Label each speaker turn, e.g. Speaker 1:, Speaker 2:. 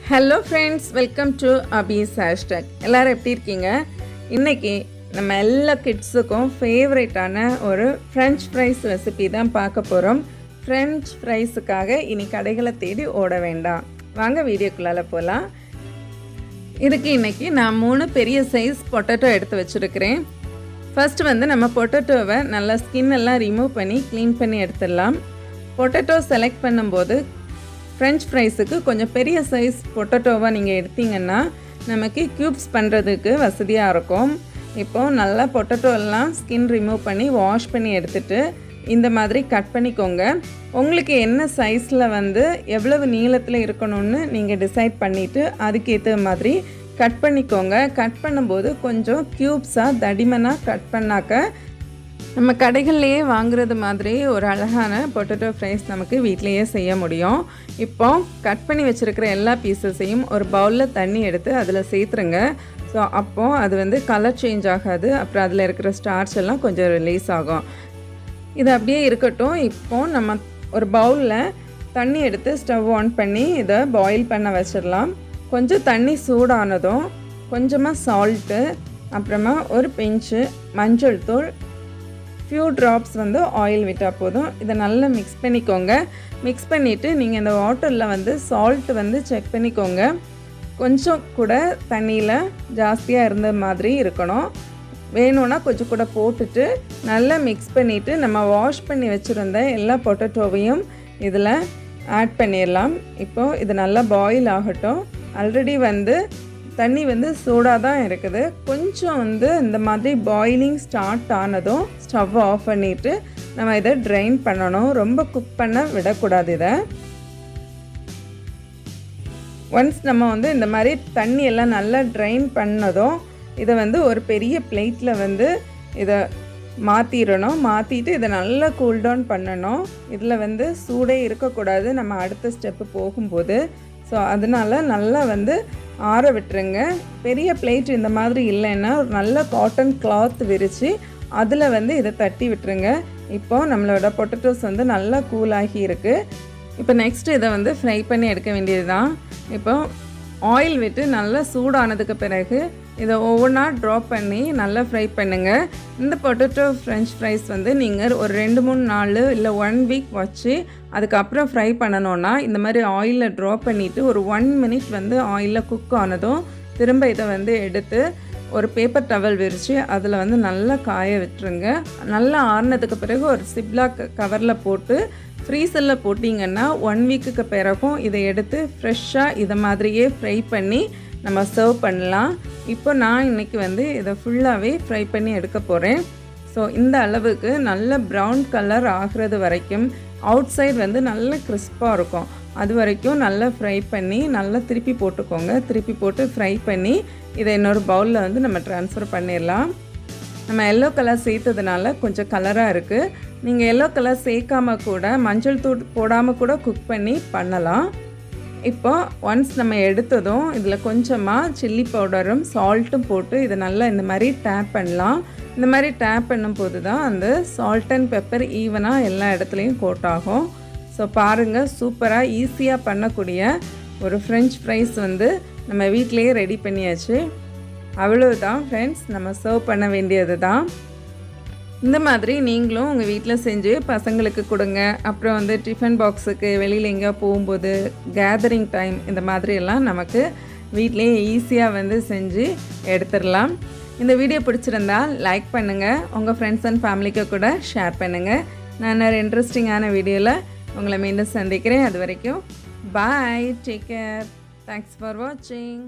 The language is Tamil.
Speaker 1: ஹலோ ஃப்ரெண்ட்ஸ், வெல்கம் டு அபீஸ் ஹேஷ்டாக். எல்லோரும் எப்படி இருக்கீங்க? இன்றைக்கி நம்ம எல்லா கிட்ஸுக்கும் ஃபேவரேட்டான ஒரு ஃப்ரெஞ்ச் ஃப்ரைஸ் ரெசிபி தான் பார்க்க போகிறோம். ஃப்ரெஞ்ச் ஃப்ரைஸுக்காக இனி கடைகளை தேடி ஓட வேண்டாம். வாங்க வீடியோக்குள்ளால் போகலாம். இதுக்கு இன்றைக்கி நான் 3 பெரிய சைஸ் பொட்டேட்டோ எடுத்து வச்சுருக்கிறேன். ஃபஸ்ட்டு நம்ம பொட்டேட்டோவை நல்லா ஸ்கின் எல்லாம் ரிமூவ் பண்ணி க்ளீன் பண்ணி எடுத்துடலாம். பொட்டேட்டோ செலக்ட் பண்ணும்போது ஃப்ரெஞ்ச் ஃப்ரைஸுக்கு கொஞ்சம் பெரிய சைஸ் பொட்டேட்டோவாக நீங்கள் எடுத்தீங்கன்னா நமக்கு க்யூப்ஸ் பண்ணுறதுக்கு வசதியாக இருக்கும். இப்போது நல்லா பொட்டேட்டோலாம் ஸ்கின் ரிமூவ் பண்ணி வாஷ் பண்ணி எடுத்துகிட்டு இந்த மாதிரி கட் பண்ணிக்கோங்க. உங்களுக்கு என்ன சைஸில் எவ்வளவு நீளத்தில் இருக்கணும்னு நீங்கள் டிசைட் பண்ணிவிட்டு அதுக்கேற்ற மாதிரி கட் பண்ணிக்கோங்க. கட் பண்ணும்போது கொஞ்சம் க்யூப்ஸாக தடிமனாக கட் பண்ணாக்க நம்ம கடைகள்லேயே வாங்குறது மாதிரி ஒரு அழகான பொட்டேட்டோ ஃப்ரைஸ் நமக்கு வீட்டிலையே செய்ய முடியும். இப்போ கட் பண்ணி வச்சுருக்கிற எல்லா பீசஸையும் ஒரு பவுலில் தண்ணி எடுத்து அதில் சேர்த்துருங்க. ஸோ அப்போது அது கலர் சேஞ்ச் ஆகாது. அப்புறம் அதில் இருக்கிற ஸ்டார்ச் எல்லாம் கொஞ்சம் ரிலீஸ் ஆகும். இது அப்படியே இருக்கட்டும். இப்போது நம்ம ஒரு பவுலில் தண்ணி எடுத்து ஸ்டவ் ஆன் பண்ணி இதை பாயில் பண்ண வச்சிடலாம். கொஞ்சம் தண்ணி சூடானதும் கொஞ்சமாக சால்ட்டு, அப்புறமா ஒரு பிஞ்சு மஞ்சள் தூள், ஃபியூ ட்ராப்ஸ் ஆயில் விட்டால் போதும். இதை நல்லா மிக்ஸ் பண்ணிக்கோங்க. மிக்ஸ் பண்ணிவிட்டு நீங்கள் இந்த வாட்டரில் சால்ட்டு செக் பண்ணிக்கோங்க. கொஞ்சம் கூட தண்ணியில் ஜாஸ்தியாக இருந்த மாதிரி இருக்கணும். வேணும்னா கொஞ்சம் கூட போட்டுட்டு நல்லா மிக்ஸ் பண்ணிவிட்டு நம்ம வாஷ் பண்ணி வச்சுருந்த எல்லா பொட்டேட்டோவையும் இதில் ஆட் பண்ணிடலாம். இப்போது இது நல்லா பாயில் ஆகட்டும். ஆல்ரெடி தண்ணி சூடாக தான் இருக்குது. கொஞ்சம் இந்த மாதிரி பாயிலிங் ஸ்டார்ட் ஆனதும் ஸ்டவ் ஆஃப் பண்ணிவிட்டு நம்ம இதை ட்ரைன் பண்ணணும். ரொம்ப குக் பண்ண விடக்கூடாது. இதை ஒன்ஸ் நம்ம இந்த மாதிரி தண்ணி எல்லாம் நல்லா ட்ரைன் பண்ணதும் இதை ஒரு பெரிய பிளேட்டில் இதை மாற்றிடணும். மாற்றிட்டு இதை நல்லா கூல்டவுன் பண்ணணும். இதில் சூடே இருக்கக்கூடாது நம்ம அடுத்த ஸ்டெப்பு போகும்போது. ஸோ அதனால் நல்லா ஆற விட்டுருங்க. பெரிய பிளேட் இந்த மாதிரி இல்லைன்னா ஒரு நல்ல காட்டன் கிளாத் விரித்து அதில் இதை தட்டி விட்டுருங்க. இப்போது நம்மளோட பொட்டேட்டோஸ் நல்லா கூலாகி இருக்குது. இப்போ நெக்ஸ்ட்டு இதை ஃப்ரை பண்ணி எடுக்க வேண்டியது தான். இப்போ ஆயில் விட்டு நல்லா சூடானதுக்கு பிறகு இதை ஒவ்வொன்றா ட்ராப் பண்ணி நல்லா ஃப்ரை பண்ணுங்கள். இந்த பொட்டேட்டோ ஃப்ரெஞ்ச் ஃப்ரைஸ் நீங்கள் ஒரு 2-3 நாள் இல்லை 1 வீக் வச்சு அதுக்கப்புறம் ஃப்ரை பண்ணணுன்னா இந்த மாதிரி ஆயிலில் ட்ராப் பண்ணிவிட்டு ஒரு 1 மினிட் ஆயிலில் குக் ஆனதும் திரும்ப இதை எடுத்து ஒரு பேப்பர் டவல் விரித்து அதில் நல்லா காய விட்டுருங்க. நல்லா ஆறுனதுக்கு பிறகு ஒரு சிப்லாக் கவரில் போட்டு ஃப்ரீசரில் போட்டிங்கன்னா 1 வீக்குக்கு பிறகும் இதை எடுத்து ஃப்ரெஷ்ஷாக இதை மாதிரியே ஃப்ரை பண்ணி நம்ம சர்வ் பண்ணலாம். இப்போ நான் இன்றைக்கி இதை ஃபுல்லாகவே ஃப்ரை பண்ணி எடுக்க போகிறேன். ஸோ இந்த அளவுக்கு நல்ல ப்ரௌன் கலர் ஆகிறது வரைக்கும் அவுட் சைடு நல்ல கிறிஸ்பாக இருக்கும். அது வரைக்கும் நல்லா ஃப்ரை பண்ணி நல்லா திருப்பி போட்டுக்கோங்க. திருப்பி போட்டு ஃப்ரை பண்ணி இதை இன்னொரு பவுலில் நம்ம ட்ரான்ஸ்ஃபர் பண்ணிடலாம். நம்ம எல்லோ கலர் சேர்த்ததுனால கொஞ்சம் கலராக இருக்குது. நீங்கள் எல்லோ கலர் சேர்க்காம கூட மஞ்சள் தூள் போடாமல் கூட குக் பண்ணி பண்ணலாம். இப்போ ஒன்ஸ் நம்ம எடுத்ததும் இதில் கொஞ்சமாக சில்லி பவுடரும் சால்ட்டும் போட்டு இதை நல்லா இந்த மாதிரி டேப் பண்ணலாம். இந்த மாதிரி டேப் பண்ணும்போது தான் அந்த சால்ட் அண்ட் பெப்பர் ஈவனாக எல்லா இடத்துலையும் கோட் ஆகும். ஸோ பாருங்கள், சூப்பராக ஈஸியாக பண்ணக்கூடிய ஒரு ஃப்ரெஞ்ச் ஃப்ரைஸ் நம்ம வீட்டிலையே ரெடி பண்ணியாச்சு. அவ்வளவுதான் ஃப்ரெண்ட்ஸ், நம்ம சர்வ் பண்ண வேண்டியது தான். இந்த மாதிரி நீங்களும் உங்கள் வீட்டில் செஞ்சு பசங்களுக்கு கொடுங்க. அப்புறம் டிஃபன் பாக்ஸுக்கு வெளியில் எங்கேயா போகும்போது கேதரிங் டைம் இந்த மாதிரியெல்லாம் நமக்கு வீட்டிலேயே ஈஸியாக செஞ்சு எடுத்துடலாம். இந்த வீடியோ பிடிச்சிருந்தால் லைக் பண்ணுங்கள். உங்கள் ஃப்ரெண்ட்ஸ் அண்ட் ஃபேமிலிக்கு கூட ஷேர் பண்ணுங்கள். நான் ஒரு இன்ட்ரெஸ்டிங்கான வீடியோவில் உங்களை மீண்டும் சந்திக்கிறேன். அது வரைக்கும் பாய், டேக் கேர், தேங்க்ஸ் ஃபார் வாட்சிங்.